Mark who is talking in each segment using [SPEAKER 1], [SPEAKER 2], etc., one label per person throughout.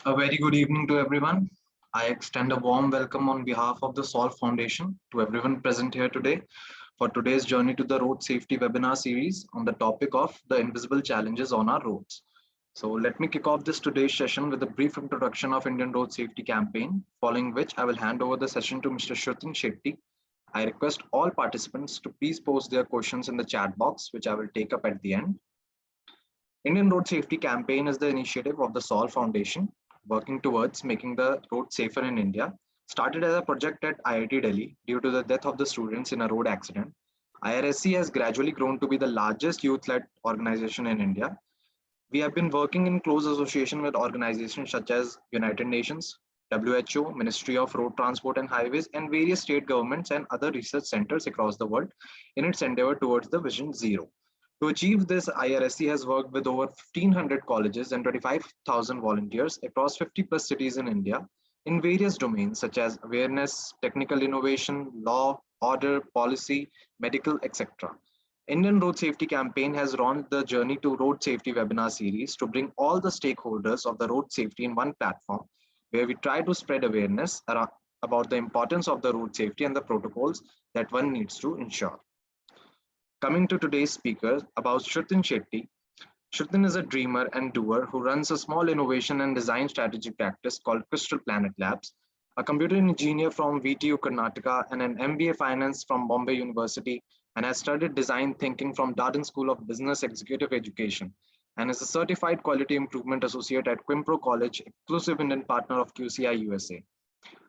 [SPEAKER 1] A very good evening to everyone. I extend a warm welcome on behalf of the Solve Foundation to everyone present here today for today's journey to the road safety webinar series on the topic of the invisible challenges on our roads. So let me kick off this today's session with a brief introduction of Indian Road Safety Campaign, following which I will hand over the session to Mr. Shrutin Shetty. I request all participants to please post their questions in the chat box, which I will take up at the end. Indian Road Safety Campaign is the initiative of the Solve Foundation, working towards making the road safer in India. Started as a project at IIT Delhi due to the death of the students in a road accident. IRSC has gradually grown to be the largest youth-led organization in India. We have been working in close association with organizations such as United Nations, WHO, Ministry of Road Transport and Highways, and various state governments and other research centers across the world in its endeavor towards the Vision Zero. To achieve this, IRSC has worked with over 1,500 colleges and 25,000 volunteers across 50 plus cities in India in various domains such as awareness, technical innovation, law, order, policy, medical, etc. Indian Road Safety Campaign has launched the Journey to Road Safety webinar series to bring all the stakeholders of the road safety in one platform, where we try to spread awareness about the importance of the road safety and the protocols that one needs to ensure. Coming to today's speaker about Shrutin Shetty. Shrutin is a dreamer and doer who runs a small innovation and design strategy practice called Crystal Planet Labs, a computer engineer from VTU Karnataka and an MBA finance from Mumbai University, and has studied design thinking from Darden School of Business Executive Education, and is a certified quality improvement associate at Qimpro College, exclusive Indian partner of QCI USA.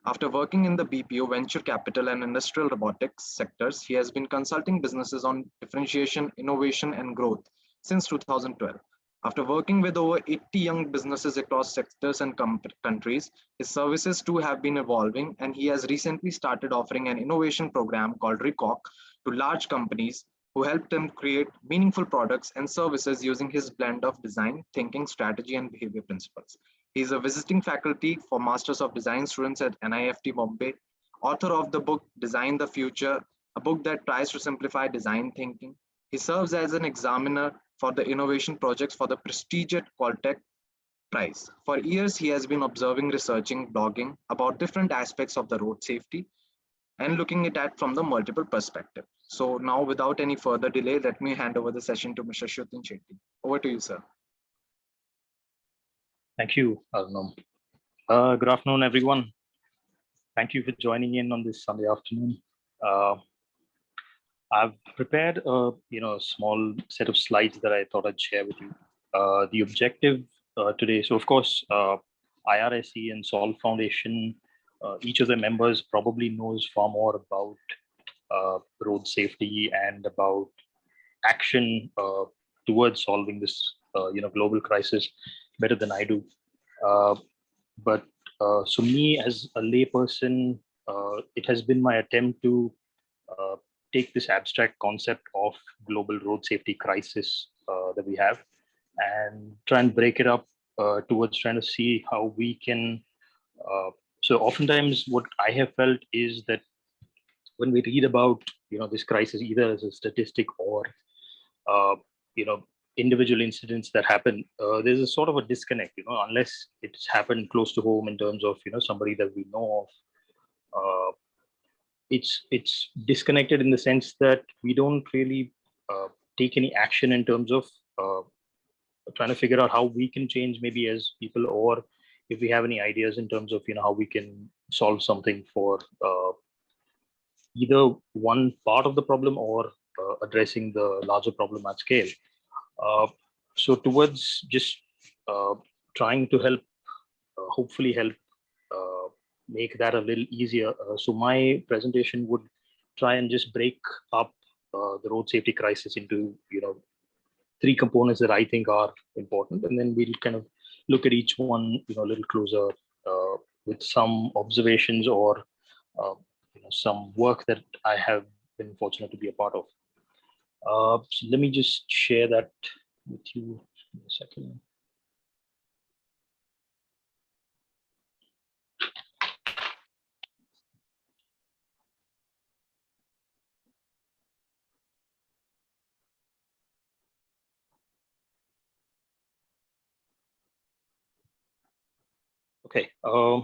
[SPEAKER 1] After working in the BPO, venture capital, and industrial robotics sectors, he has been consulting businesses on differentiation, innovation, and growth since 2012. After working with over 80 young businesses across sectors and countries, his services too have been evolving, and he has recently started offering an innovation program called ReCog to large companies who help them create meaningful products and services using his blend of design, thinking, strategy, and behavior principles. He is a visiting faculty for Masters of Design students at NIFT Bombay, author of the book Design the Future, a book that tries to simplify design thinking. He serves as an examiner for the innovation projects for the prestigious Qualtech Prize. For years, he has been observing, researching, blogging about different aspects of the road safety and looking at it from the multiple perspectives. So now, without any further delay, let me hand over the session to Mr. Shrutin Shetty. Over to you, sir.
[SPEAKER 2] Thank you, Arnam. Good afternoon, everyone. Thank you for joining in on this Sunday afternoon. I've prepared a small set of slides that I thought I'd share with you. The objective today, so of course, IRSC and Solve Foundation, each of the members probably knows far more about road safety and about action towards solving this global crisis better than I do. So me as a layperson, it has been my attempt to take this abstract concept of global road safety crisis that we have and try and break it up towards trying to see how we can. So oftentimes what I have felt is that when we read about this crisis, either as a statistic or individual incidents that happen, there's a sort of a disconnect, unless it's happened close to home in terms of somebody that we know of. It's disconnected in the sense that we don't really take any action in terms of trying to figure out how we can change maybe as people, or if we have any ideas in terms of how we can solve something for either one part of the problem or addressing the larger problem at scale. So towards just trying to help, hopefully help make that a little easier. So my presentation would try and just break up the road safety crisis into, three components that I think are important, and then we'll kind of look at each one, a little closer with some observations or some work that I have been fortunate to be a part of. So let me just share that with you in a second. Okay, I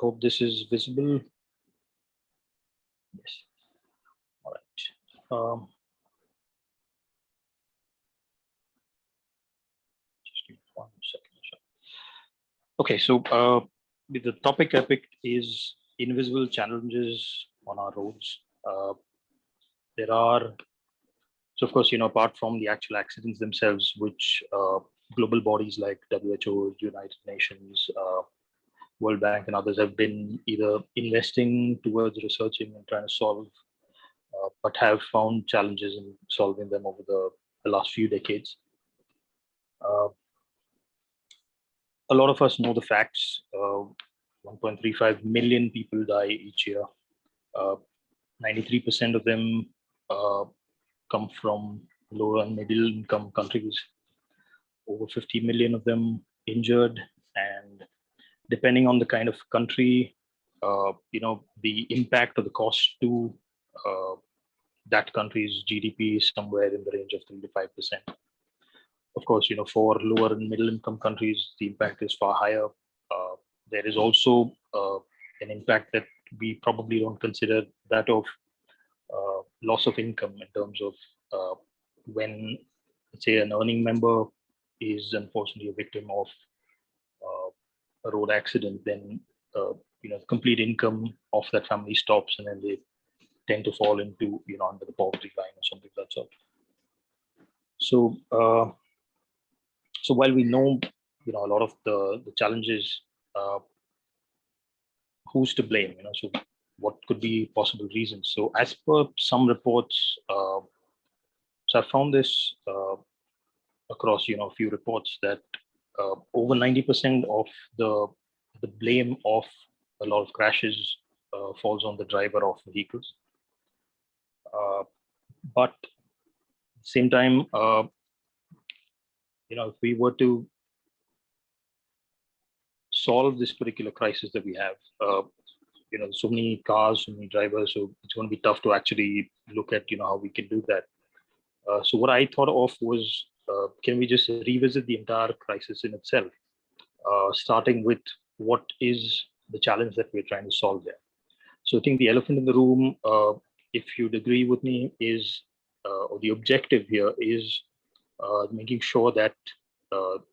[SPEAKER 2] hope this is visible. Yes. All right. Just give me 1 second. Okay, so the topic I picked is invisible challenges on our roads. There are, so of course, apart from the actual accidents themselves, which global bodies like WHO, United Nations, World Bank, and others have been either investing towards researching and trying to solve, but have found challenges in solving them over the last few decades. A lot of us know the facts. 1.35 million people die each year. 93% of them come from lower and middle income countries. Over 50 million of them injured, and depending on the kind of country, the impact or the cost to that country's GDP is somewhere in the range of 3 to 5%. Of course, for lower and middle income countries, the impact is far higher. There is also an impact that we probably don't consider, that of loss of income, in terms of when, let's say, an earning member is unfortunately a victim of a road accident, then the complete income of that family stops, and then they tend to fall into under the poverty line or something of that sort. So so while we know a lot of the challenges, who's to blame? So what could be possible reasons? So as per some reports, so I found this across a few reports, that over 90% of the blame of a lot of crashes falls on the driver of vehicles. But at the same time, if we were to solve this particular crisis that we have, so many cars, so many drivers, so it's going to be tough to actually look at how we can do that. So what I thought of was, can we just revisit the entire crisis in itself, starting with what is the challenge that we're trying to solve there. So I think the elephant in the room, if you'd agree with me, is, or the objective here is making sure that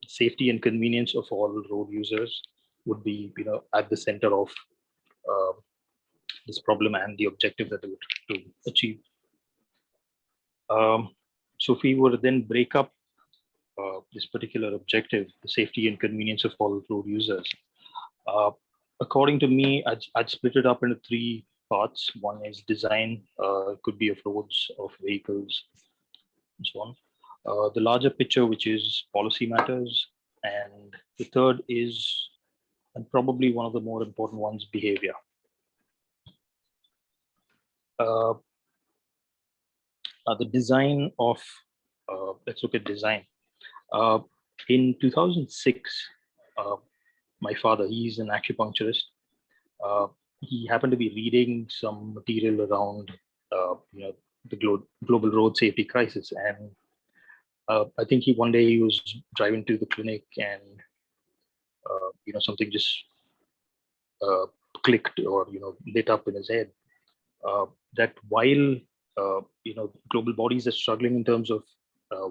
[SPEAKER 2] safety and convenience of all road users would be at the center of this problem and the objective that they would try to achieve. So if we were to then break up this particular objective, the safety and convenience of all road users, according to me, I'd split it up into 3 parts. One is design, could be of roads, of vehicles, and so on. The larger picture, which is policy matters, and the third is, and probably one of the more important ones, behavior. The design of, let's look at design. In 2006, my father, he's an acupuncturist. He happened to be reading some material around, the global road safety crisis, and I think one day he was driving to the clinic, and something just clicked or lit up in his head, that while global bodies are struggling in terms of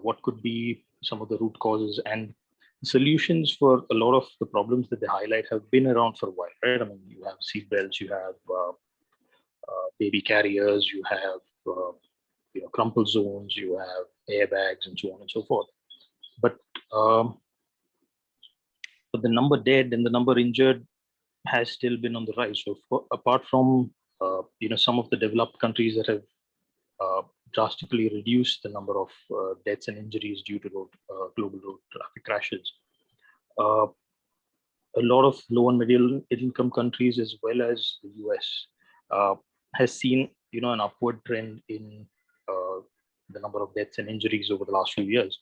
[SPEAKER 2] what could be some of the root causes, and solutions for a lot of the problems that they highlight have been around for a while, right? I mean, you have seat belts, you have baby carriers, you have crumple zones, you have airbags, and so on and so forth. But the number dead and the number injured has still been on the rise. So apart from some of the developed countries that have drastically reduced the number of deaths and injuries due to global road traffic crashes, a lot of low and middle income countries, as well as the US, has seen an upward trend in the number of deaths and injuries over the last few years.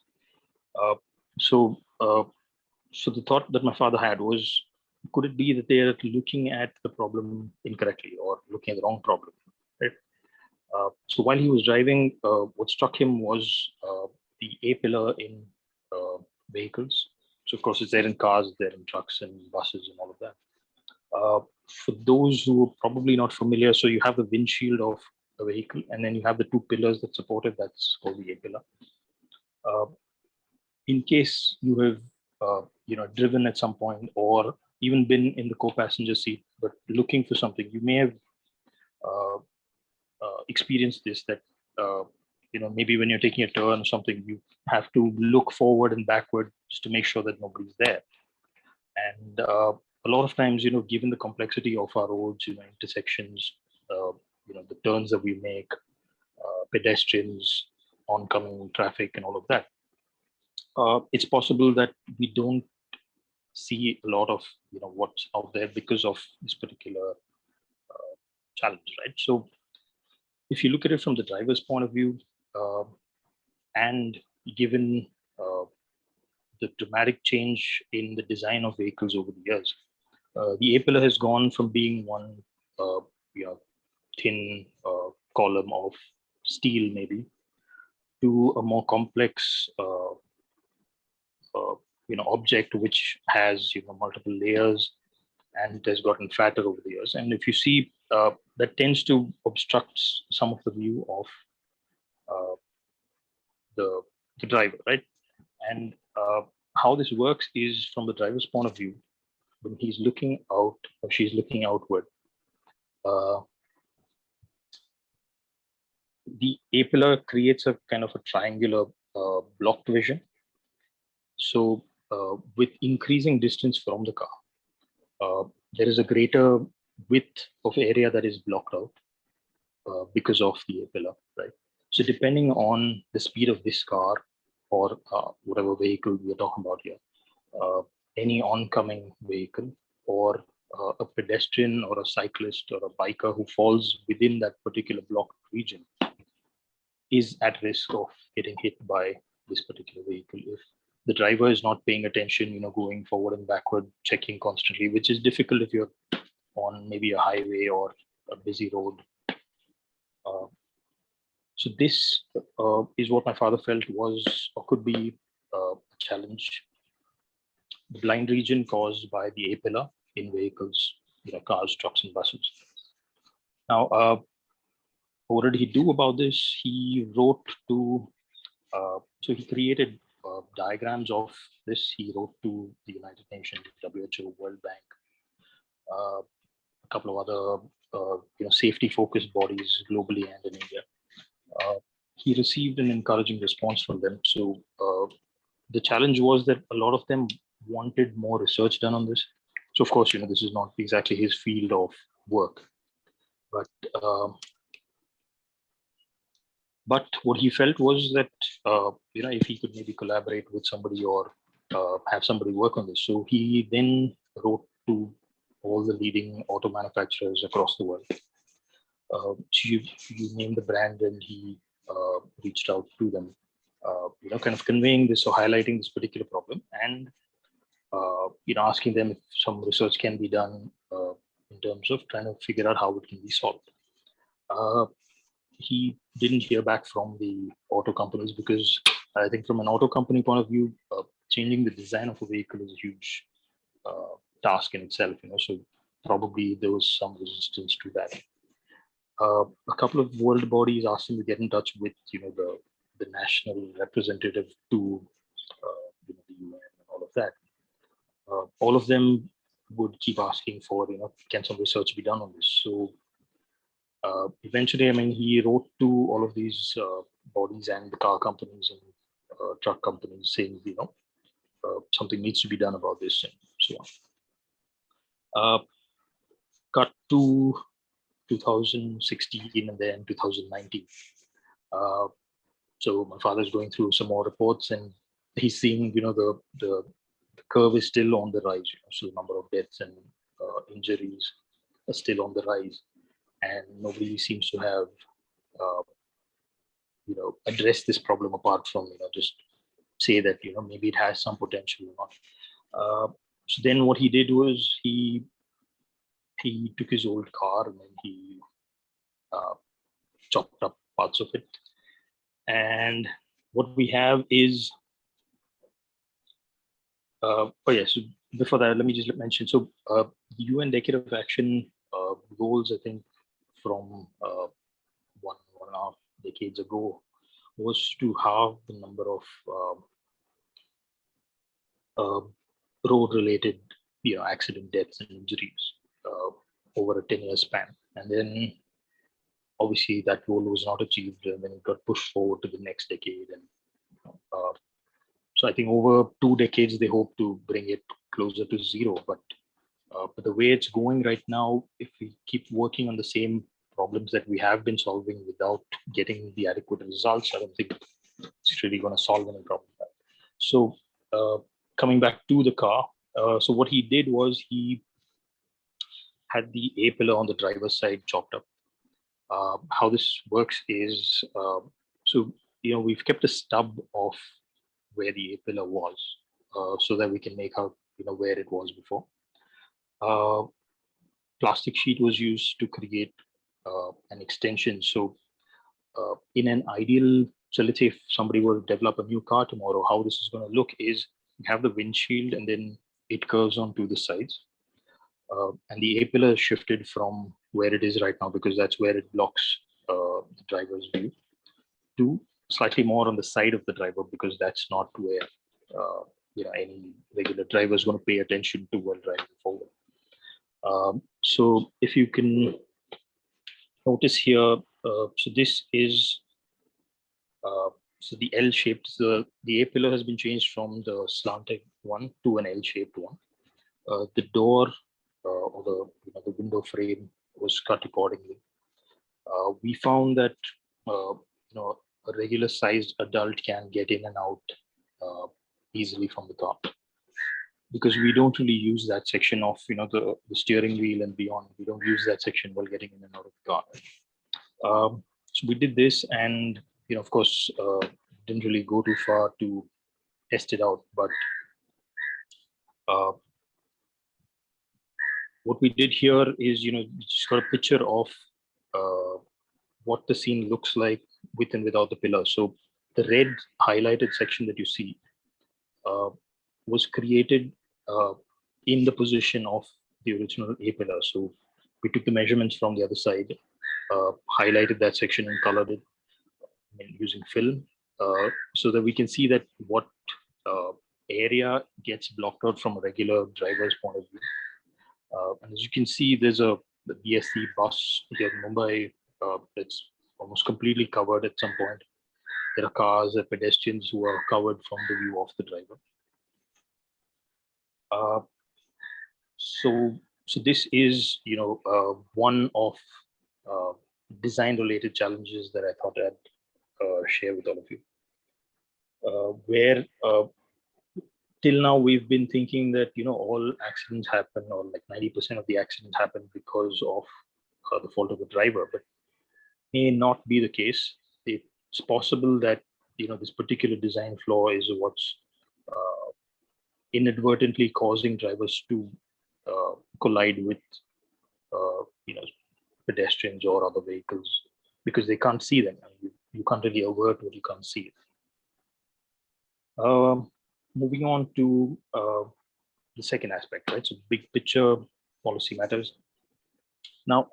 [SPEAKER 2] So the thought that my father had was, could it be that they are looking at the problem incorrectly, or looking at the wrong problem, right? So while he was driving, what struck him was the A pillar in vehicles. So of course, it's there in cars, it's there in trucks and buses and all of that. For those who are probably not familiar, so you have the windshield of a vehicle, and then you have the two pillars that support it. That's called the A pillar. In case you have driven at some point, or even been in the co-passenger seat, but looking for something, you may have experienced this, that maybe when you're taking a turn or something, you have to look forward and backward just to make sure that nobody's there. And a lot of times, given the complexity of our roads, intersections, the turns that we make, pedestrians, oncoming traffic, and all of that, it's possible that we don't see a lot of what's out there because of this particular challenge, right? So if you look at it from the driver's point of view, and given the dramatic change in the design of vehicles over the years, the A pillar has gone from being one thin column of steel maybe to a more complex object which has multiple layers, and it has gotten fatter over the years. And if you see, that tends to obstruct some of the view of the driver, right? And how this works is, from the driver's point of view, when he's looking out or she's looking outward, the A pillar creates a kind of a triangular blocked vision. So with increasing distance from the car, there is a greater width of area that is blocked out because of the A pillar, right? So depending on the speed of this car or whatever vehicle we are talking about here, any oncoming vehicle, or a pedestrian or a cyclist or a biker who falls within that particular blocked region is at risk of getting hit by this particular vehicle if the driver is not paying attention, going forward and backward, checking constantly, which is difficult if you're on maybe a highway or a busy road. So this is what my father felt was or could be a challenge. The blind region caused by the A pillar in vehicles, cars, trucks, and buses. Now, what did he do about this? He wrote to, so he created diagrams of this. He wrote to the United Nations, WHO, World Bank, a couple of other safety-focused bodies globally and in India. He received an encouraging response from them. So the challenge was that a lot of them wanted more research done on this. So of course, this is not exactly his field of work, but what he felt was that if he could maybe collaborate with somebody or have somebody work on this. So he then wrote to all the leading auto manufacturers across the world. So you name the brand, and he reached out to them, kind of conveying this or highlighting this particular problem, and asking them if some research can be done in terms of trying to figure out how it can be solved. He didn't hear back from the auto companies because I think from an auto company point of view, changing the design of a vehicle is a huge task in itself. So probably there was some resistance to that. A couple of world bodies asked him to get in touch with the national representative to the UN and all of that. All of them would keep asking for can some research be done on this. So eventually, he wrote to all of these bodies and the car companies and truck companies saying something needs to be done about this and so on. Cut to 2016 and then 2019. So my father's going through some more reports, and he's seeing the curve is still on the rise. So the number of deaths and injuries are still on the rise, and nobody seems to have addressed this problem apart from just say that maybe it has some potential or not. So then what he did was he took his old car and then he chopped up parts of it, and what we have is So before that, let me just mention. So the UN Decorative Action goals, I think, from 1.5 decades ago, was to halve the number of road-related, accident deaths and injuries over a 10-year span. And then obviously that goal was not achieved, and then it got pushed forward to the next decade. And so I think over 2 decades they hope to bring it closer to zero. But the way it's going right now, if we keep working on the same problems that we have been solving without getting the adequate results, I don't think it's really going to solve any problem. So coming back to the car, so what he did was he had the A pillar on the driver's side chopped up. How this works is, we've kept a stub of where the A pillar was, so that we can make out where it was before. Plastic sheet was used to create an extension. So in an ideal, so let's say if somebody were to develop a new car tomorrow, how this is going to look is you have the windshield and then it curves onto the sides. And the A pillar is shifted from where it is right now, because that's where it blocks the driver's view, to slightly more on the side of the driver, because that's not where any regular driver is going to pay attention to while driving forward. So if you can notice here, so this is so the L-shaped, the A pillar has been changed from the slanted one to an L-shaped one. The door or the window frame was cut accordingly. We found that a regular sized adult can get in and out easily from the car, because we don't really use that section of the steering wheel and beyond. We don't use that section while getting in and out of the car. So we did this, and of course didn't really go too far to test it out, but what we did here is just got a picture of what the scene looks like with and without the pillar. So the red highlighted section that you see was created in the position of the original A pillar. So we took the measurements from the other side, highlighted that section and colored it using film, so that we can see that what area gets blocked out from a regular driver's point of view. And as you can see, there's the BSC bus here in Mumbai that's almost completely covered at some point. There are cars and pedestrians who are covered from the view of the driver. So this is one of design-related challenges that I thought I'd share with all of you. Where till now we've been thinking that all accidents happen, or like 90% of the accidents happen because of the fault of the driver, but may not be the case. It's possible that this particular design flaw is what's inadvertently causing drivers to collide with pedestrians or other vehicles, because they can't see them. You can't really avert what you can't see. Moving on to the second aspect, right? So big picture policy matters. Now,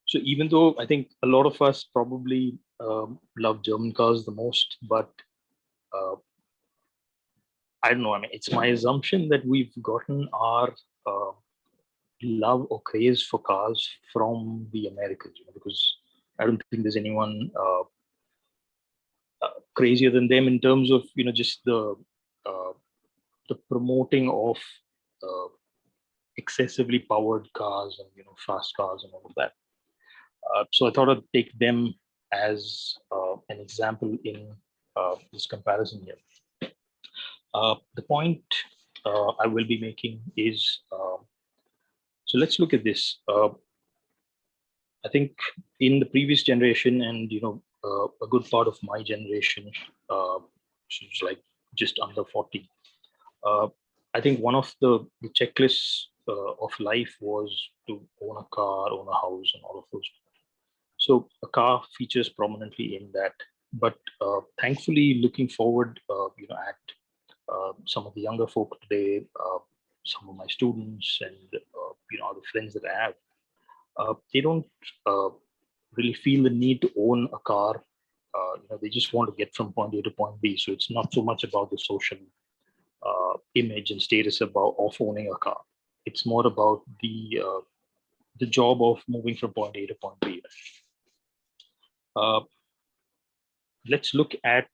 [SPEAKER 2] so even though I think a lot of us probably love German cars the most, but I don't know. I mean, it's my assumption that we've gotten our love or craze for cars from the Americans, because I don't think there's anyone crazier than them in terms of just the promoting of excessively powered cars and fast cars and all of that. So I thought I'd take them as an example in this comparison here. The point I will be making is, so let's look at this. I think in the previous generation, and a good part of my generation, which is like just under 40, I think one of the checklists of life was to own a car, own a house, and all of those. So a car features prominently in that. But thankfully, looking forward, at some of the younger folk today, some of my students, and other friends that I have, they don't really feel the need to own a car. They just want to get from point A to point B. So it's not so much about the social image and status of owning a car. It's more about the job of moving from point A to point B. Let's look at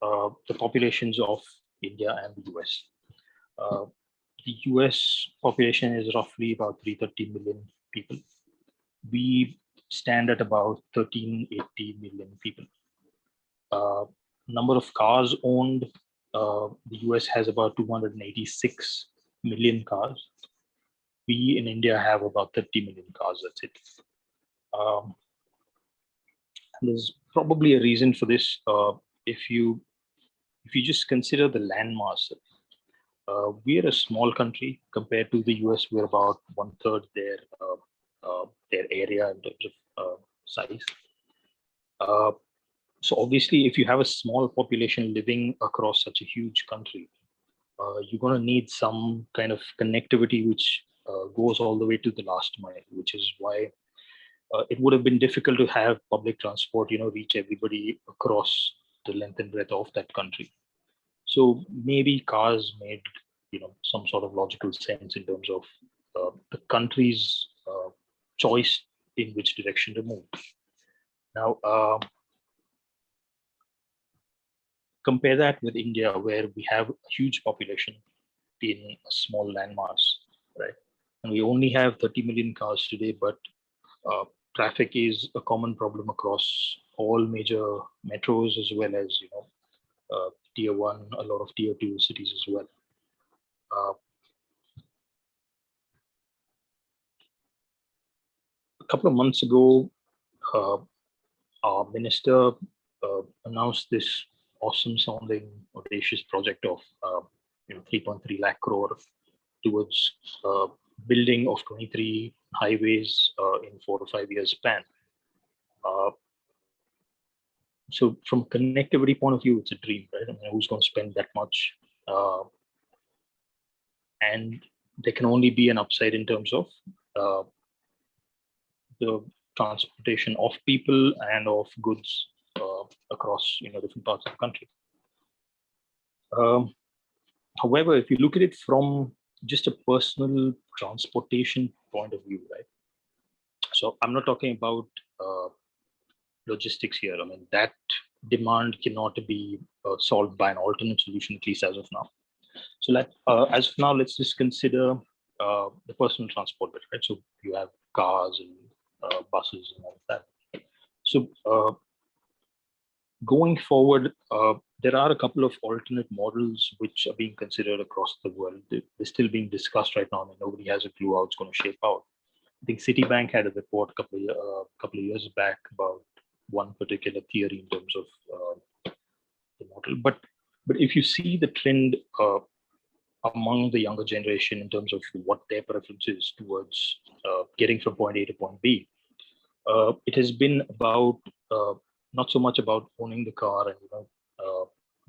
[SPEAKER 2] the populations of India and the US. The US population is roughly about 330 million people. We stand at about 1380 million people. Number of cars owned, the US has about 286 million cars. We in India have about 30 million cars, that's it. There's probably a reason for this. If you just consider the landmass, we're a small country compared to the US. We're about 1/3 their area in terms of size. So obviously, if you have a small population living across such a huge country, you're going to need some kind of connectivity which goes all the way to the last mile, which is why it would have been difficult to have public transport, reach everybody across the length and breadth of that country. So maybe cars made, some sort of logical sense in terms of the country's choice in which direction to move. Now, compare that with India, where we have a huge population in a small landmass, right? And we only have 30 million cars today, but traffic is a common problem across all major metros, as well as tier 1, a lot of tier 2 cities as well. A couple of months ago, our minister announced this awesome sounding audacious project of 3.3 lakh crore towards building of 23 highways in 4 to 5 years span. So from connectivity point of view, it's a dream, right? I mean, who's going to spend that much? And there can only be an upside in terms of the transportation of people and of goods across different parts of the country. However, if you look at it from just a personal transportation point of view, right? So I'm not talking about logistics here. I mean, that demand cannot be solved by an alternate solution, at least as of now. So as of now, let's just consider the personal transport bit, right? So you have cars and buses and all of that. So going forward, there are a couple of alternate models which are being considered across the world. They're still being discussed right now. I mean, nobody has a clue how it's going to shape out. I think Citibank had a report a couple of years back about one particular theory in terms of the model. But if you see the trend among the younger generation in terms of what their preference is towards getting from point A to point B, it has been about not so much about owning the car and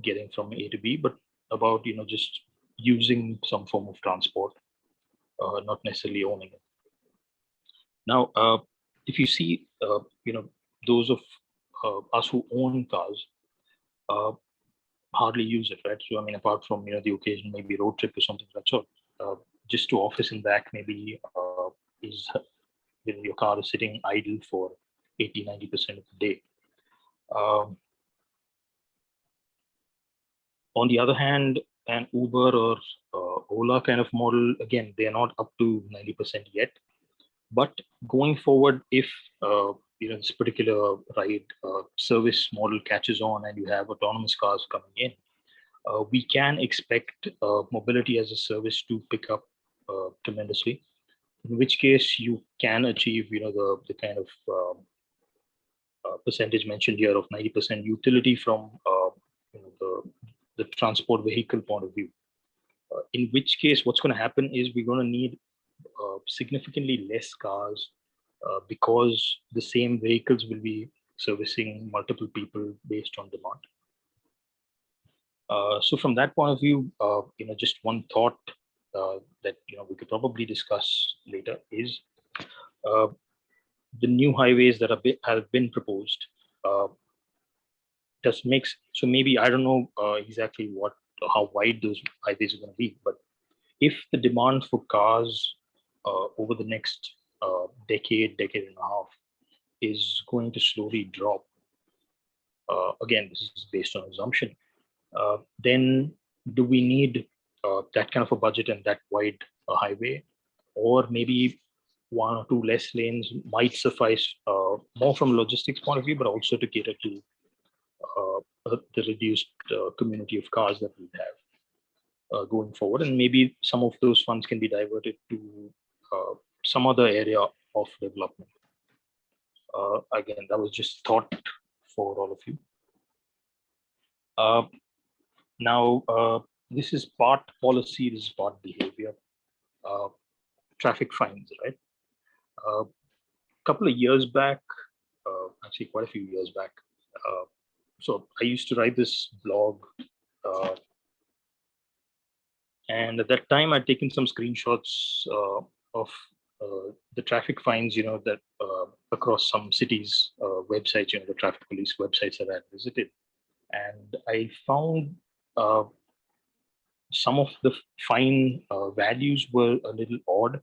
[SPEAKER 2] getting from A to B, but about just using some form of transport, not necessarily owning it. Now, if you see, those of us who own cars hardly use it, right? So I mean, apart from the occasion maybe road trip or something like that, just to office and back maybe is your car is sitting idle for 80-90% of the day. On the other hand, an Uber or Ola kind of model, again, they're not up to 90% yet. But going forward, if this particular ride service model catches on and you have autonomous cars coming in, we can expect mobility as a service to pick up tremendously. In which case, you can achieve the kind of percentage mentioned here of 90% utility from the transport vehicle point of view. In which case, what's going to happen is we're going to need significantly less cars because the same vehicles will be servicing multiple people based on demand. So from that point of view, just one thought that we could probably discuss later is the new highways that have been proposed. Does makes so maybe I don't know exactly how wide those highways are going to be, but if the demand for cars over the next decade and a half is going to slowly drop, again, this is based on assumption, then do we need that kind of a budget and that wide highway? Or maybe one or two less lanes might suffice more from a logistics point of view, but also to cater to the reduced community of cars that we have going forward. And maybe some of those funds can be diverted to some other area of development. Again, that was just thought for all of you. Now, this is part policy, this is part behavior. Traffic fines, right? A couple of years back, actually quite a few years back, so I used to write this blog, and at that time I'd taken some screenshots of the traffic fines, that across some cities' websites, the traffic police websites that I had visited, and I found some of the fine values were a little odd.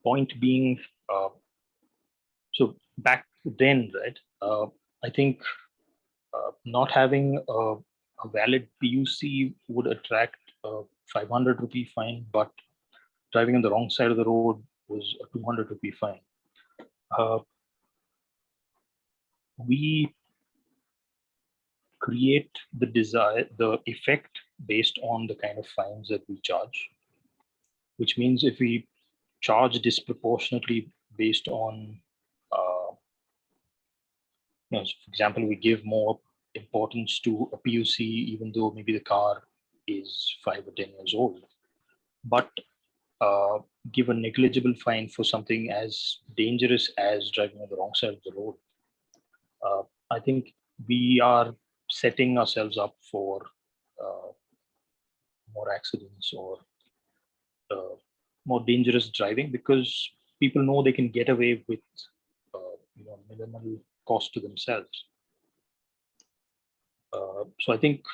[SPEAKER 2] Point being, so back then, right? I think not having a valid PUC would attract a 500 rupee fine, but driving on the wrong side of the road was a 200 rupee fine. We create the effect based on the kind of fines that we charge, which means if we charge disproportionately based on, for example, we give more importance to a PUC, even though maybe the car is 5 or 10 years old, but give a negligible fine for something as dangerous as driving on the wrong side of the road. I think we are setting ourselves up for more accidents or more dangerous driving, because people know they can get away with minimal cost to themselves. So I think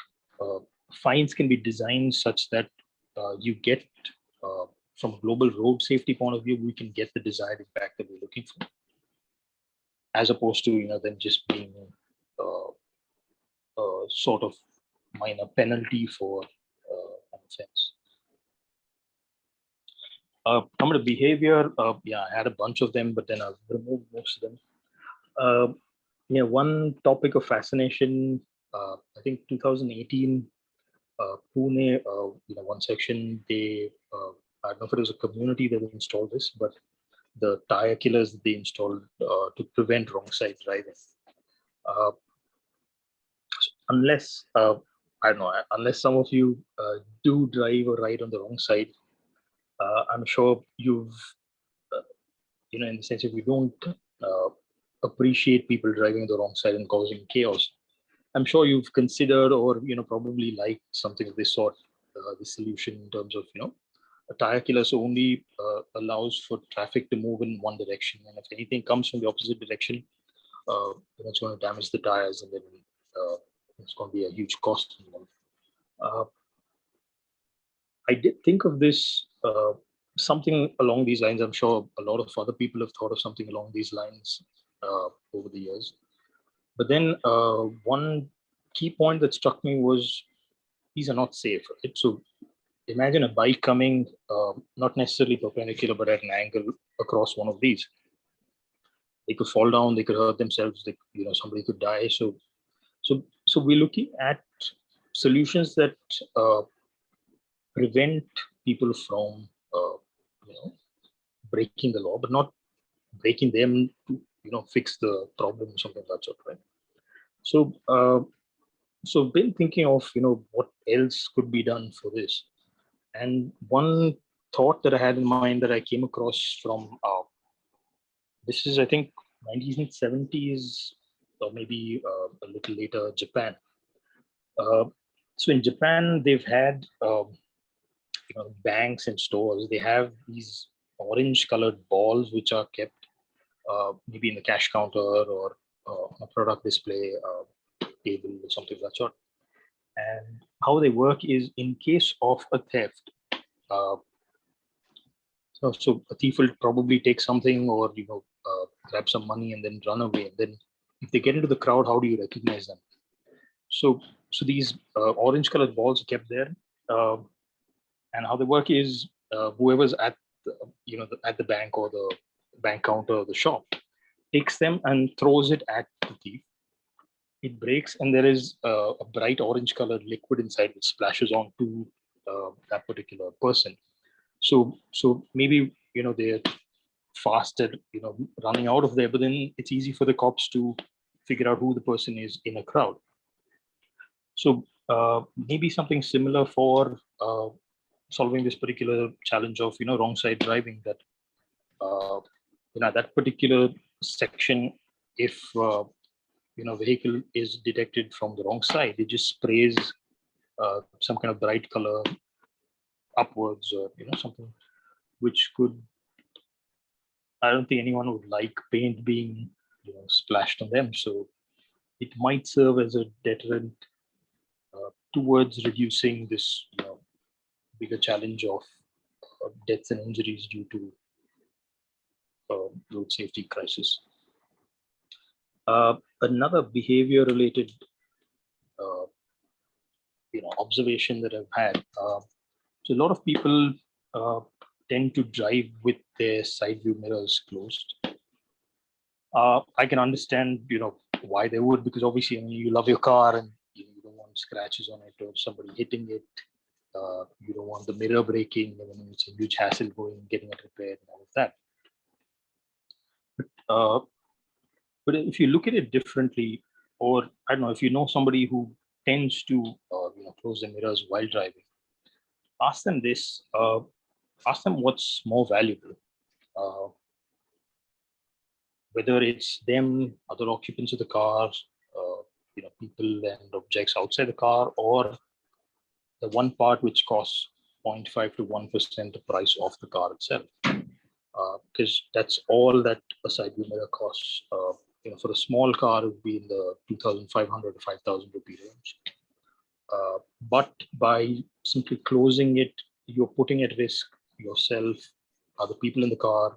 [SPEAKER 2] fines can be designed such that you get, from a global road safety point of view, we can get the desired impact that we're looking for, as opposed to them just being a sort of minor penalty for an offense. Coming to behavior, I had a bunch of them, but then I've removed most of them. One topic of fascination, I think 2018, Pune, one section, they, I don't know if it was a community that installed this, but the tire killers that they installed to prevent wrong side driving. Unless, I don't know, unless some of you do drive or ride on the wrong side, I'm sure you've, in the sense if you don't appreciate people driving on the wrong side and causing chaos, I'm sure you've considered or, probably liked something of this sort, the solution in terms of, a tire killer so only allows for traffic to move in one direction. And if anything comes from the opposite direction, it's going to damage the tires, and then it's going to be a huge cost involved. I did think of this, something along these lines. I'm sure a lot of other people have thought of something along these lines over the years. But then one key point that struck me was these are not safe. Right? So imagine a bike coming, not necessarily perpendicular, but at an angle across one of these. They could fall down, they could hurt themselves, somebody could die. So we're looking at solutions that prevent people from, breaking the law, but not breaking them to, fix the problem or something like that sort, right? So been thinking of, what else could be done for this. And one thought that I had in mind that I came across from, this is, I think, 1970s or maybe a little later, Japan. So in Japan, they've had banks and stores. They have these orange-colored balls which are kept maybe in the cash counter or on a product display table or something of that sort. And how they work is, in case of a theft, so a thief will probably take something or grab some money and then run away. And then if they get into the crowd, how do you recognize them? So these orange-colored balls are kept there, and how they work is whoever's at at the bank or the bank counter or the shop takes them and throws it at the thief. It breaks, and there is a bright orange-colored liquid inside which splashes onto that particular person. So maybe they're fast at running out of there, but then it's easy for the cops to figure out who the person is in a crowd. So maybe something similar for solving this particular challenge of wrong side driving. That that particular section, if vehicle is detected from the wrong side, it just sprays some kind of bright color upwards, or something which could. I don't think anyone would like paint being splashed on them, so it might serve as a deterrent towards reducing this bigger challenge of deaths and injuries due to road safety crisis. Another behavior-related observation that I've had. So a lot of people tend to drive with their side view mirrors closed. I can understand, why they would, because obviously, you love your car and you don't want scratches on it or somebody hitting it. You don't want the mirror breaking. It's a huge hassle getting it repaired and all of that. But if you look at it differently, or I don't know, if you know somebody who tends to close their mirrors while driving, ask them this. Ask them what's more valuable. Whether it's them, other occupants of the car, people and objects outside the car, or the one part which costs 0.5 to 1% the price of the car itself. Because that's all that a side view mirror costs. For a small car, it would be in the 2,500 to 5,000 rupee range. But by simply closing it, you're putting at risk yourself, other people in the car,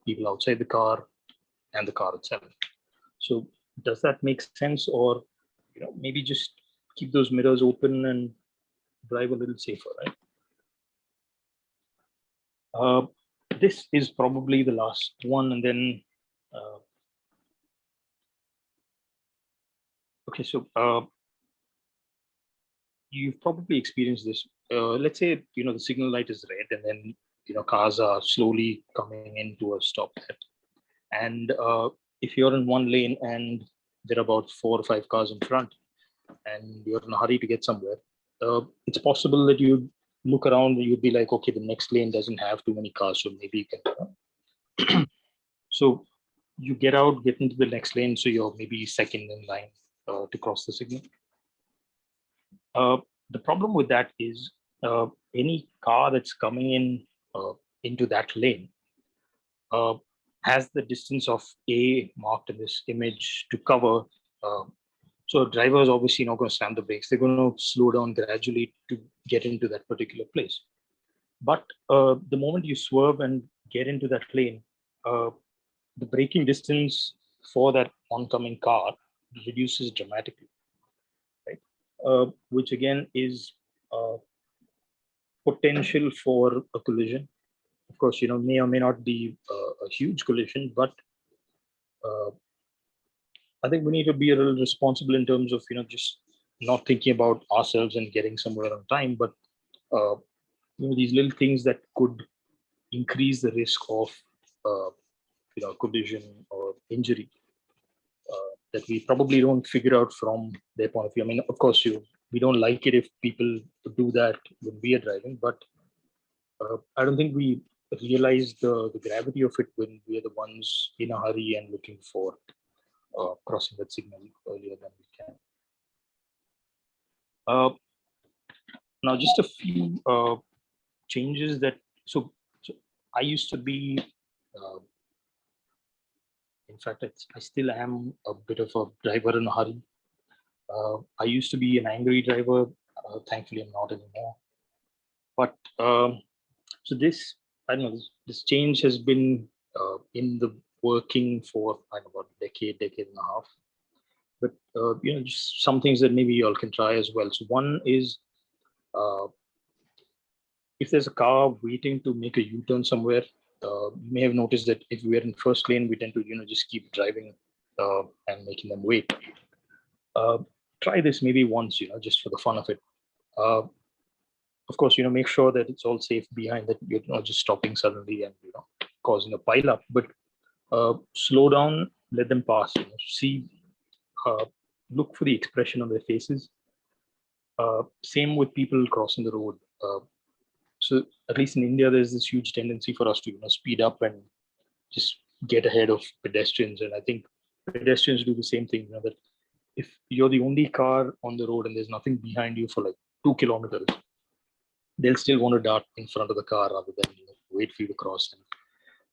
[SPEAKER 2] people outside the car, and the car itself. So does that make sense? Or maybe just keep those mirrors open and drive a little safer, right? This is probably the last one, and then okay, so you've probably experienced this. Let's say the signal light is red, and then cars are slowly coming into a stop there. And if you're in one lane and there are about 4 or 5 cars in front, and you're in a hurry to get somewhere, it's possible that you look around and you'd be like, okay, the next lane doesn't have too many cars, so maybe you can. So you get out, get into the next lane, so you're maybe second in line to cross the signal. The problem with that is any car that's coming in into that lane has the distance of A marked in this image to cover. So a driver is obviously not going to slam the brakes. They're going to slow down gradually to get into that particular place. But the moment you swerve and get into that lane, the braking distance for that oncoming car reduces dramatically, right? Which again is potential for a collision. Of course, may or may not be a huge collision, but I think we need to be a little responsible in terms of just not thinking about ourselves and getting somewhere on time, but these little things that could increase the risk of collision or injury that we probably don't figure out from their point of view. I mean, of course, we don't like it if people do that when we are driving, but I don't think we realize the gravity of it when we are the ones in a hurry and looking for crossing that signal earlier than we can. Now, just a few changes that, so I used to be, in fact, I still am a bit of a driver in a hurry. I used to be an angry driver. Thankfully, I'm not anymore. But so this, I don't know, this change has been in the working for about a decade and a half. But just some things that maybe you all can try as well. So one is, if there's a car waiting to make a U-turn somewhere, you may have noticed that if we're in first lane, we tend to just keep driving and making them wait. Try this maybe once, just for the fun of it. Of course, make sure that it's all safe behind, that you're not just stopping suddenly and causing a pile up. But slow down, let them pass. See, look for the expression on their faces. Same with people crossing the road. So at least in India, there's this huge tendency for us to speed up and just get ahead of pedestrians. And I think pedestrians do the same thing. That if you're the only car on the road and there's nothing behind you for like 2 kilometers, they'll still want to dart in front of the car rather than wait for you to cross. And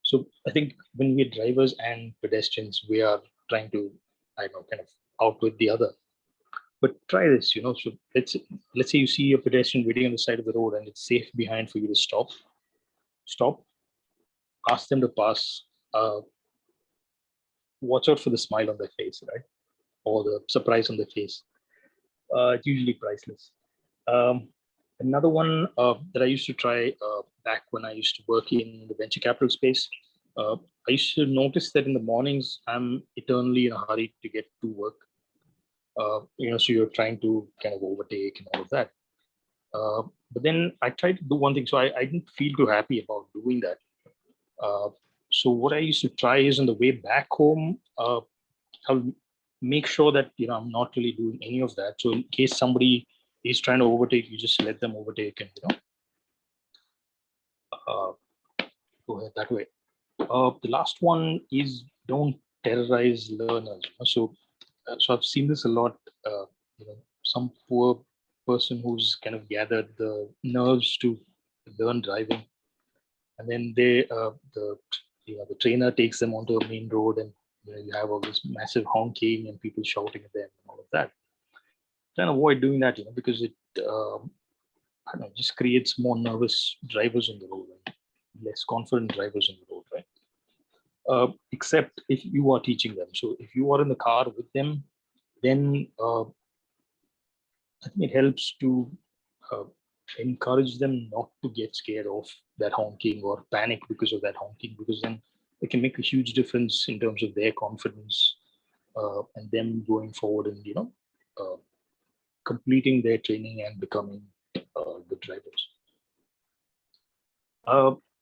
[SPEAKER 2] so I think when we're drivers and pedestrians, we are trying to, kind of outwit the other. But try this, so let's say you see a pedestrian waiting on the side of the road and it's safe behind for you to stop, ask them to pass, watch out for the smile on their face, right? Or the surprise on their face. It's usually priceless. Another one that I used to try back when I used to work in the venture capital space, I used to notice that in the mornings, I'm eternally in a hurry to get to work. So you're trying to kind of overtake and all of that. But then I tried to do one thing. So I didn't feel too happy about doing that. So what I used to try is on the way back home, I'll make sure that, I'm not really doing any of that. So in case somebody is trying to overtake, you just let them overtake and, go ahead that way. The last one is don't terrorize learners. So I've seen this a lot. Some poor person who's kind of gathered the nerves to learn driving, and then the trainer takes them onto a main road, and you have all this massive honking and people shouting at them and all of that. Try and avoid doing that, because it just creates more nervous drivers on the road and less confident drivers on the road, right? Except if you are teaching them. So if you are in the car with them, then I think it helps to encourage them not to get scared of that honking or panic because of that honking, because then it can make a huge difference in terms of their confidence and them going forward and completing their training and becoming good drivers.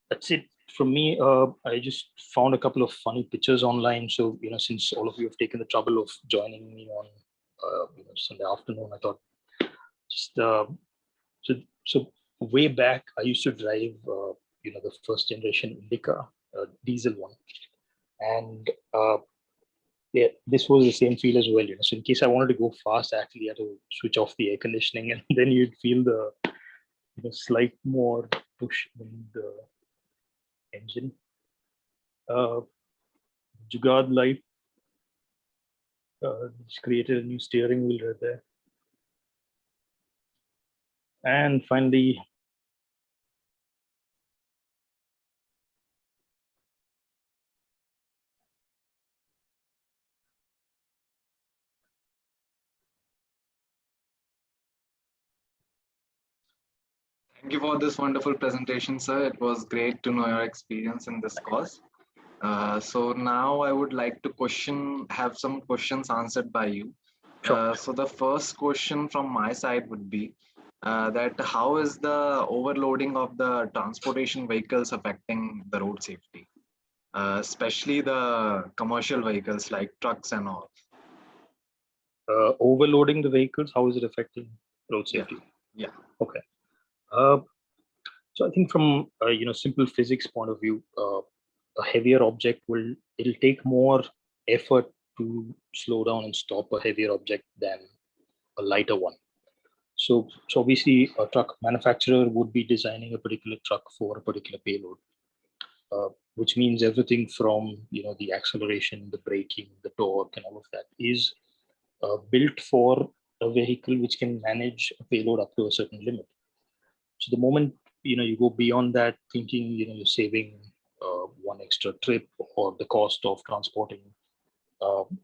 [SPEAKER 2] That's it from me. I just found a couple of funny pictures online. So, since all of you have taken the trouble of joining me on Sunday afternoon, I thought just so way back, I used to drive the first generation Indica diesel one, and this was the same feel as well. So in case I wanted to go fast, I actually had to switch off the air conditioning, and then you'd feel the slight more push in the engine. Jugaad light just created a new steering wheel right there. And finally,
[SPEAKER 1] Thank you for this wonderful presentation, sir. It was great to know your experience in this course. So now I would like to have some questions answered by you.
[SPEAKER 2] sure.
[SPEAKER 1] So the first question from my side would be that how is the overloading of the transportation vehicles affecting the road safety, especially the commercial vehicles like trucks and all?
[SPEAKER 2] Overloading the vehicles, how is it affecting road safety?
[SPEAKER 1] Yeah.
[SPEAKER 2] Okay. So I think from simple physics point of view, a heavier object it'll take more effort to slow down and stop a heavier object than a lighter one. So obviously a truck manufacturer would be designing a particular truck for a particular payload, which means everything from the acceleration, the braking, the torque, and all of that is built for a vehicle which can manage a payload up to a certain limit. So the moment you go beyond that, thinking you're saving one extra trip or the cost of transporting,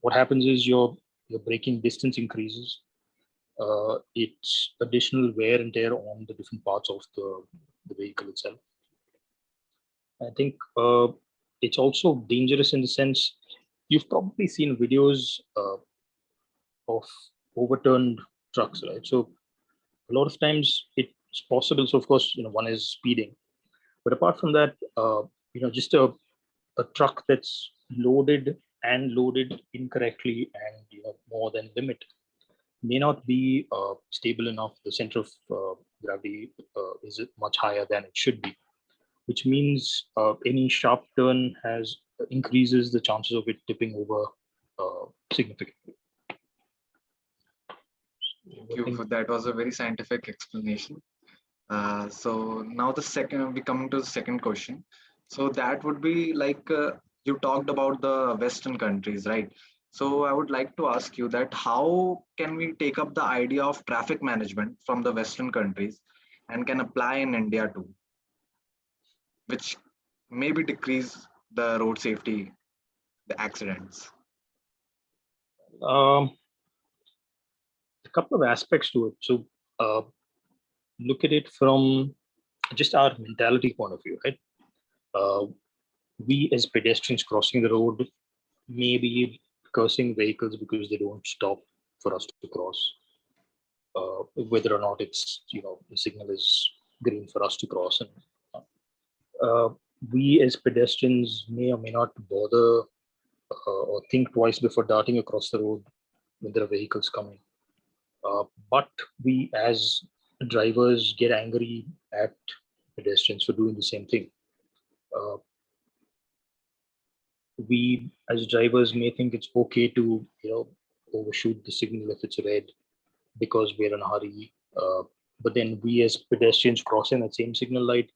[SPEAKER 2] what happens is your braking distance increases. It's additional wear and tear on the different parts of the vehicle itself. I think it's also dangerous in the sense you've probably seen videos of overturned trucks, right? So a lot of times it's possible. So of course, one is speeding, but apart from that, just a truck that's loaded incorrectly and more than limit may not be stable enough. The center of gravity is much higher than it should be, which means any sharp turn increases the chances of it tipping over significantly.
[SPEAKER 1] Thank you for that. Was a very scientific explanation. So now we come to the second question. So that would be like you talked about the Western countries, right? So I would like to ask you that how can we take up the idea of traffic management from the Western countries and can apply in India too, which maybe decrease the road safety, the accidents.
[SPEAKER 2] A couple of aspects to it. So look at it from just our mentality point of view, right? We as pedestrians crossing the road may be cursing vehicles because they don't stop for us to cross, whether or not it's the signal is green for us to cross. And we as pedestrians may or may not bother or think twice before darting across the road when there are vehicles coming. But we as drivers get angry at pedestrians for doing the same thing. We as drivers may think it's okay to overshoot the signal if it's red because we're in a hurry. But then we as pedestrians crossing that same signal light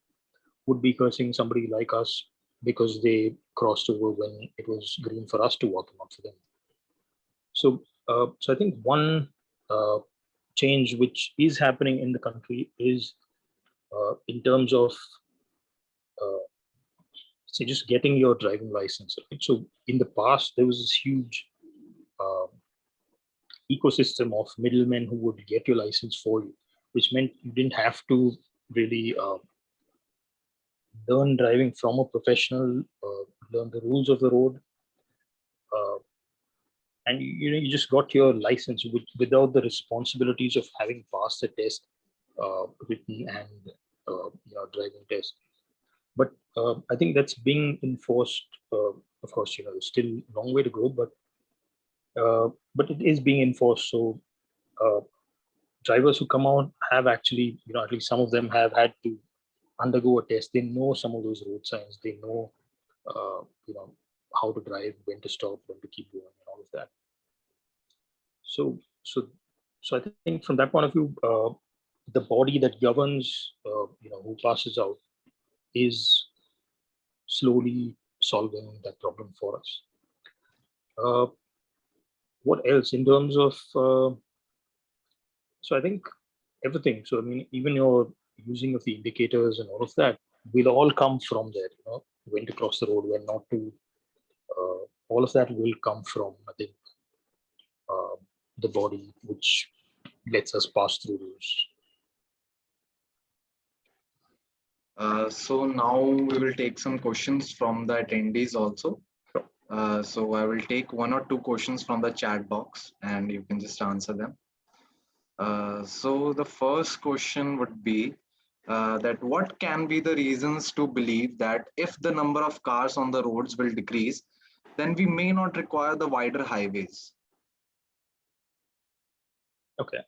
[SPEAKER 2] would be cursing somebody like us because they crossed over when it was green for us to walk, not for them. So I think one change which is happening in the country is in terms of say just getting your driving license. Right? So in the past, there was this huge ecosystem of middlemen who would get your license for you, which meant you didn't have to really learn driving from a professional, learn the rules of the road, and you just got your license without the responsibilities of having passed the test, written and driving test. But I think that's being enforced. Of course, still a long way to go, but it is being enforced. So drivers who come out have actually, at least some of them have had to undergo a test. They know some of those road signs. They know, how to drive, when to stop, when to keep going, and all of that. So I think from that point of view, the body that governs, who passes out, is slowly solving that problem for us. What else in terms of? So I think everything. So I mean, even your using of the indicators and all of that will all come from there. When to cross the road, when not to. All of that will come from, I think, the body which lets us pass through those.
[SPEAKER 1] So now we will take some questions from the attendees also. So I will take one or two questions from the chat box and you can just answer them. So the first question would be that what can be the reasons to believe that if the number of cars on the roads will decrease, then we may not require the wider highways?
[SPEAKER 2] Okay.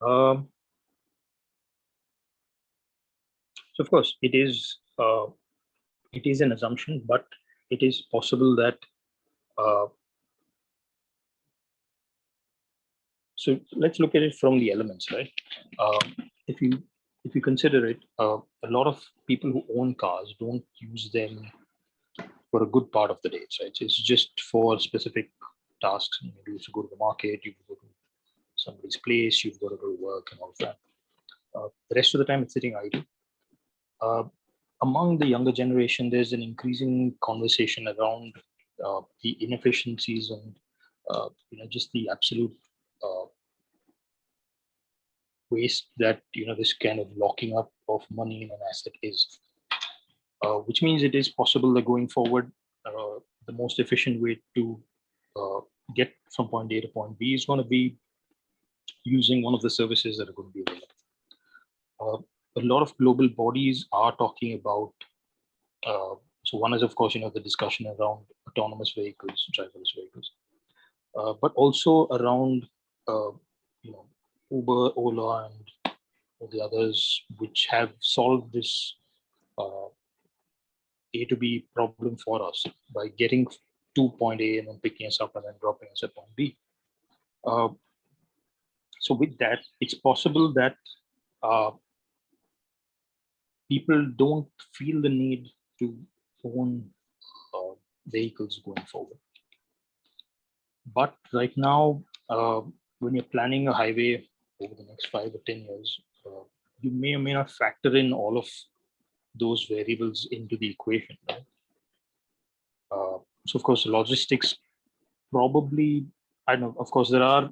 [SPEAKER 2] So of course, it is an assumption, but it is possible that So let's look at it from the elements, right? If you consider it, a lot of people who own cars don't use them for a good part of the day, right? So it's just for specific tasks. You have to go to the market, you go to somebody's place, you've got to go to work and all of that. The rest of the time, it's sitting idle. Among the younger generation, there's an increasing conversation around the inefficiencies and just the absolute waste that this kind of locking up of money in an asset is, which means it is possible that going forward, the most efficient way to get from point A to point B is going to be using one of the services that are going to be available. A lot of global bodies are talking about. So one is, of course, the discussion around autonomous vehicles, driverless vehicles, but also around Uber, Ola, and the others, which have solved this A to B problem for us by getting to point A and then picking us up and then dropping us at point B. So with that, it's possible that people don't feel the need to own vehicles going forward. But right now, when you're planning a highway over the next 5 or 10 years, you may or may not factor in all of those variables into the equation. Right? So of course, logistics probably, I don't know, of course, there are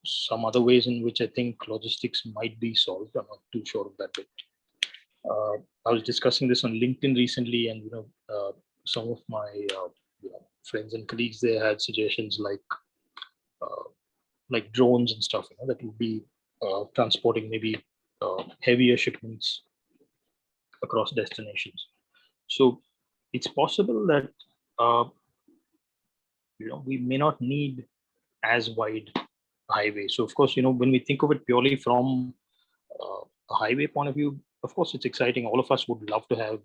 [SPEAKER 2] some other ways in which I think logistics might be solved. I'm not too sure of that bit. I was discussing this on LinkedIn recently, and some of my friends and colleagues there had suggestions like drones and stuff, that would be transporting maybe heavier shipments across destinations. So it's possible that we may not need as wide highway. So of course, when we think of it purely from a highway point of view, of course it's exciting. All of us would love to have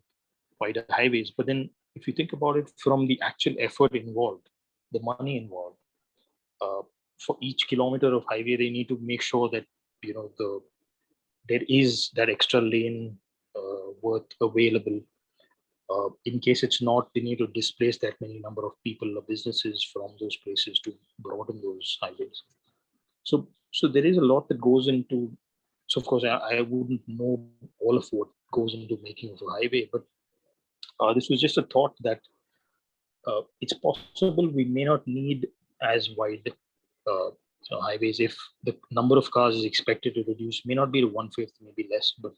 [SPEAKER 2] wider highways, but then if you think about it from the actual effort involved, the money involved, for each kilometer of highway, they need to make sure that there is that extra lane worth available. In case it's not, they need to displace that many number of people or businesses from those places to broaden those highways. So there is a lot that goes into. So of course, I wouldn't know all of what goes into making of a highway, but this was just a thought that it's possible we may not need as wide highways if the number of cars is expected to reduce. May not be to 1/5, maybe less, but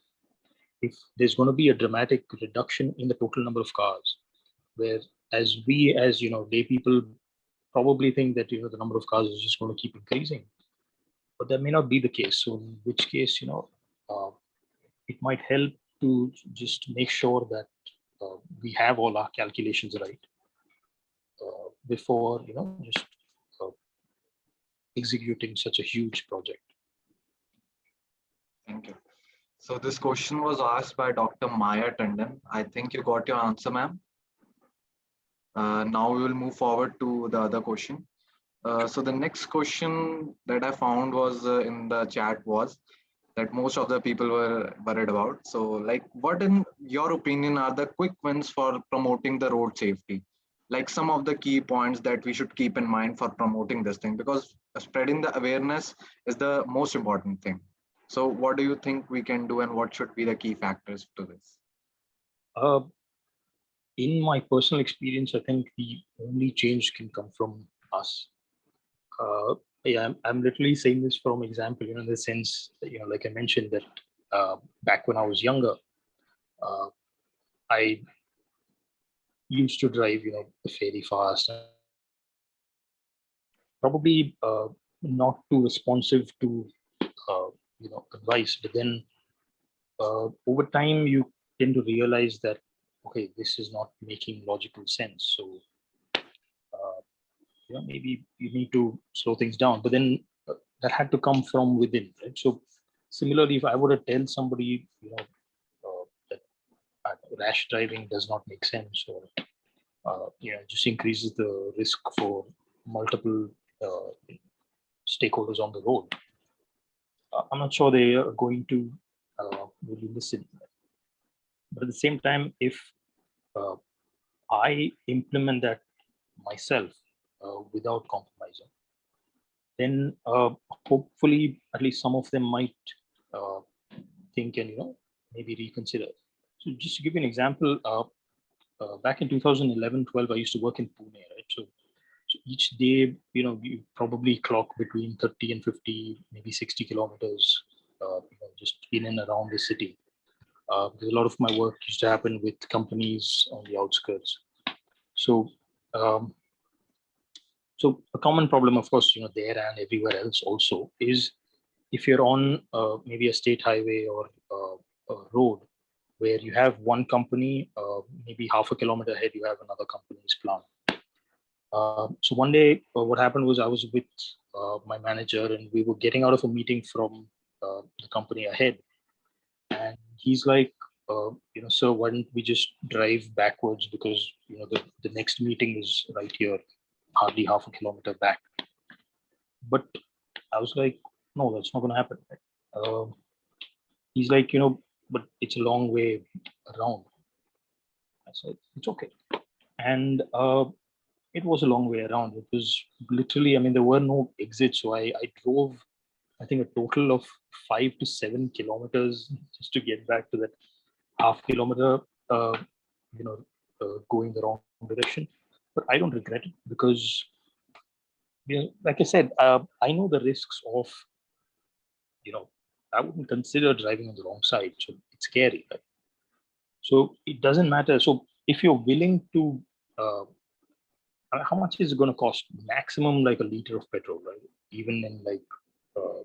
[SPEAKER 2] if there's going to be a dramatic reduction in the total number of cars, where as lay people probably think that the number of cars is just going to keep increasing, but that may not be the case. So in which case, it might help to just make sure that we have all our calculations right before just executing such a huge project.
[SPEAKER 1] Thank you. So this question was asked by Dr. Maya Tandon. I think you got your answer, ma'am. Now we will move forward to the other question. So the next question that I found was in the chat was that most of the people were worried about. So like, what in your opinion are the quick wins for promoting the road safety? Like some of the key points that we should keep in mind for promoting this thing, because spreading the awareness is the most important thing. So what do you think we can do, and what should be the key factors to this?
[SPEAKER 2] In my personal experience, I think the only change can come from us. I'm literally saying this from example, in the sense that, like I mentioned that back when I was younger, I used to drive, fairly fast, probably not too responsive to, advice. But then over time, you tend to realize that, okay, this is not making logical sense. So, maybe you need to slow things down. But then that had to come from within, right? So similarly, if I were to tell somebody, that rash driving does not make sense, or just increases the risk for multiple stakeholders on the road, I'm not sure they are going to really listen. But at the same time, if I implement that myself without compromising, then hopefully at least some of them might think and maybe reconsider. So just to give you an example, back in 2011-12, I used to work in Pune, right? So each day, you probably clock between 30 and 50, maybe 60 kilometers, just in and around the city. Because a lot of my work used to happen with companies on the outskirts. So, so a common problem, of course, there and everywhere else also is if you're on maybe a state highway or a road where you have one company, maybe half a kilometer ahead, you have another company's plant. So one day, what happened was I was with my manager and we were getting out of a meeting from the company ahead. And he's like, sir, why don't we just drive backwards because, the next meeting is right here, hardly half a kilometer back. But I was like, no, that's not going to happen. He's like, but it's a long way around. I said, it's okay. And it was a long way around. It was literally, there were no exits. So I drove, I think, a total of 5 to 7 kilometers just to get back to that half kilometer, going the wrong direction. But I don't regret it because, like I said, I know the risks of, I wouldn't consider driving on the wrong side. So it's scary, right? So it doesn't matter. So if you're willing to, how much is it going to cost? Maximum like a liter of petrol, right? Even in like a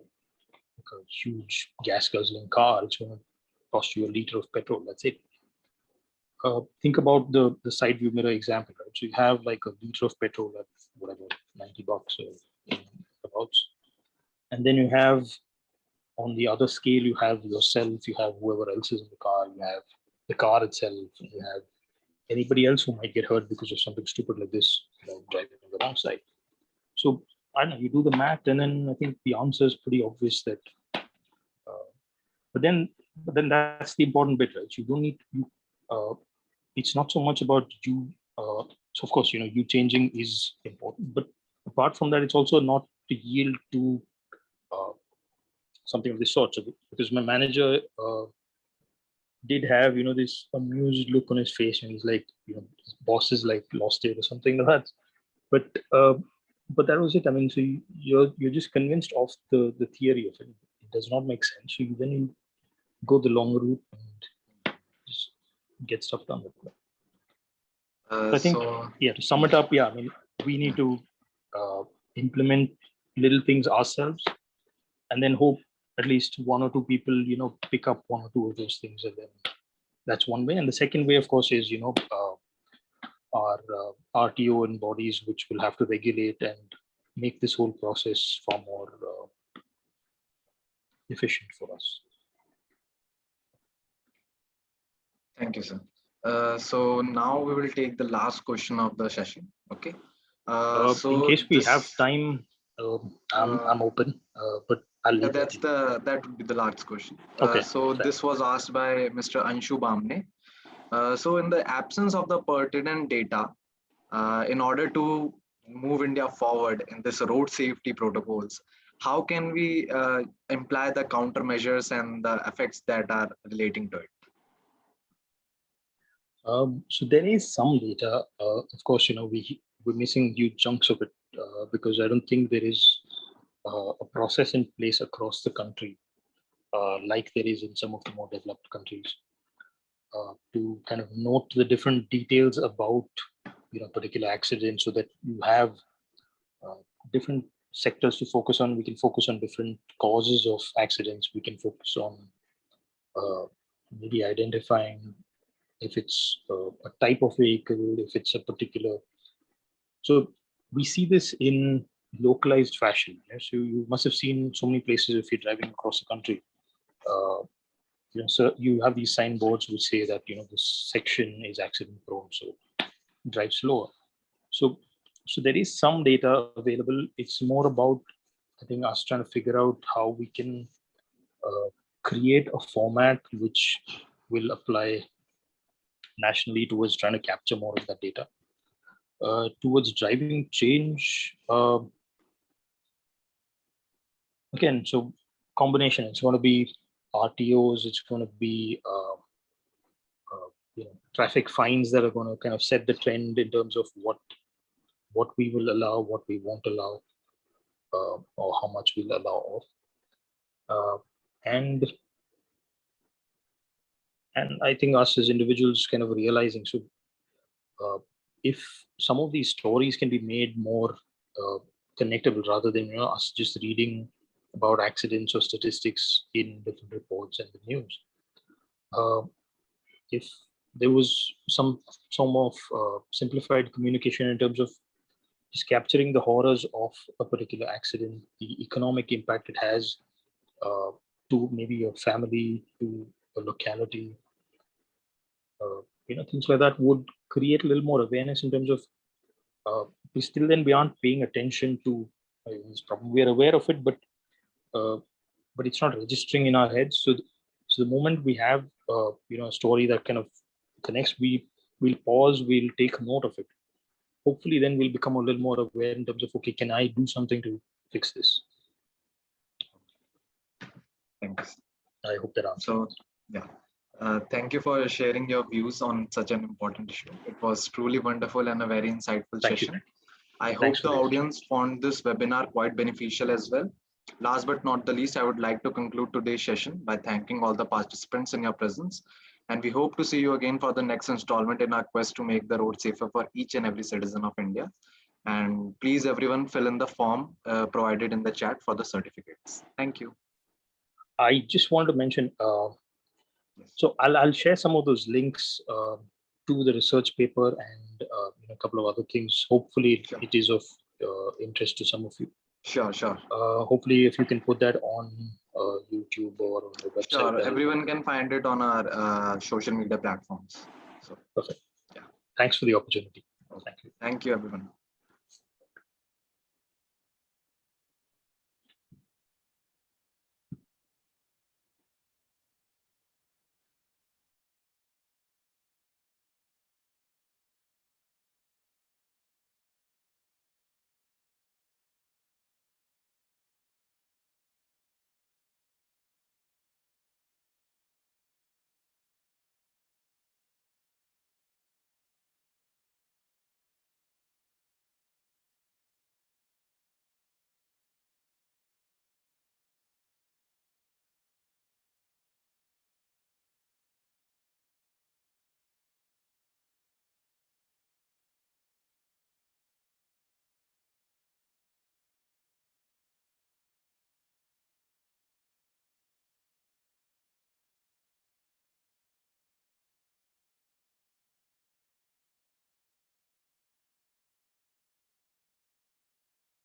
[SPEAKER 2] huge gas guzzling car, it's going to cost you a liter of petrol. That's it. Think about the side view mirror example, right? So you have like a liter of petrol at whatever, $90 about. And then you have on the other scale, you have yourself, you have whoever else is in the car, you have the car itself, you have anybody else who might get hurt because of something stupid like this, driving on the wrong side. So I don't know, you do the math, and then I think the answer is pretty obvious that. But then that's the important bit, right? You don't need it's not so much about you. So of course, you changing is important, but apart from that, it's also not to yield to something of this sort. So because my manager did have this amused look on his face, and he's like, his boss is like lost it or something like that. But that was it. So you're just convinced of the theory of it. It does not make sense. So then you go the long route and just get stuff done with it. I think, to sum it up, we need to implement little things ourselves, and then hope at least one or two people, pick up one or two of those things, and then that's one way. And the second way, of course, is our RTO and bodies, which will have to regulate and make this whole process far more efficient for us.
[SPEAKER 1] Thank you, sir. So now we will take the last question of the session. Okay.
[SPEAKER 2] So in case we have time, I'm open, but I'll leave
[SPEAKER 1] that would be the last question.
[SPEAKER 2] Okay.
[SPEAKER 1] So this was asked by Mr. Anshu Bamne. So in the absence of the pertinent data, in order to move India forward in this road safety protocols, how can we imply the countermeasures and the effects that are relating to it?
[SPEAKER 2] So there is some data. Of course, we're missing huge chunks of it because I don't think there is a process in place across the country like there is in some of the more developed countries to kind of note the different details about particular accidents, so that you have different sectors to focus on. We can focus on different causes of accidents. We can focus on maybe identifying if it's a type of vehicle, if it's a particular. So we see this in localized fashion. So you must have seen so many places if you're driving across the country. So you have these signboards which say that this section is accident prone, so drive slower. So there is some data available. It's more about I think us trying to figure out how we can create a format which will apply nationally towards trying to capture more of that data. Towards driving change, again, so combination, it's going to be RTOs, it's going to be traffic fines that are going to kind of set the trend in terms of what we will allow, what we won't allow, or how much we'll allow of. And I think us as individuals kind of realizing, so if some of these stories can be made more connectable rather than us just reading about accidents or statistics in different reports and the news. If there was some of simplified communication in terms of just capturing the horrors of a particular accident, the economic impact it has to maybe a family, to a locality, things like that would create a little more awareness in terms of we still then beyond paying attention to this problem. We are aware of it, but it's not registering in our heads. So the moment we have a story that kind of connects, we'll pause, we'll take note of it. Hopefully then we'll become a little more aware in terms of, okay, can I do something to fix this?
[SPEAKER 1] Thanks.
[SPEAKER 2] I hope that answers.
[SPEAKER 1] So yeah, thank you for sharing your views on such an important issue. It was truly wonderful and a very insightful session. I hope the audience found this webinar quite beneficial as well. Last but not the least, I would like to conclude today's session by thanking all the participants in your presence. And we hope to see you again for the next installment in our quest to make the road safer for each and every citizen of India. And please, everyone, fill in the form provided in the chat for the certificates. Thank you.
[SPEAKER 2] I just want to mention, so I'll share some of those links to the research paper and a couple of other things. Hopefully, sure, it is of interest to some of you.
[SPEAKER 1] Sure.
[SPEAKER 2] Hopefully, if you can put that on YouTube or on the website.
[SPEAKER 1] Sure, everyone can find it on our social media platforms. So,
[SPEAKER 2] perfect. Yeah. Thanks for the opportunity.
[SPEAKER 1] Okay. Thank you, everyone.